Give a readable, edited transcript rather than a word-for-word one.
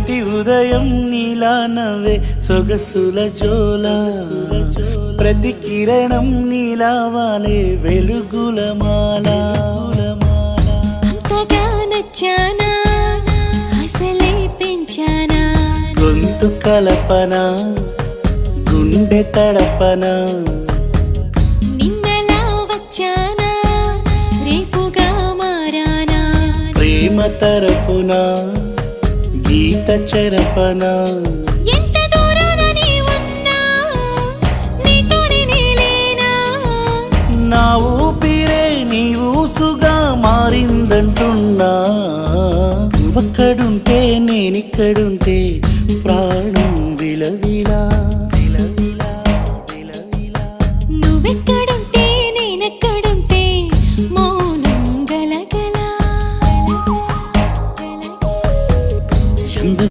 ప్రతి ఉదయం నీలా నవ్వే సొగసుల జోల ప్రతి కిరణం నీలా వాలే వెలుగుల మాల అంతగా నచ్చానా అసలే పెంచానా గొంతు కలపన గుండె తడపన నిన్నలా వచ్చానా రేపుగా మారానా ప్రేమ తరపున గీత చెరపన ఎంత దూరాన నీ ఉన్నా నీతోనే నేలేనా నా ఊపిరే నీ ఊసుగా మారిందంటున్నా నువ్వక్కడుంటే నేనిక్కడుంటే ప్రాణం విలవిలా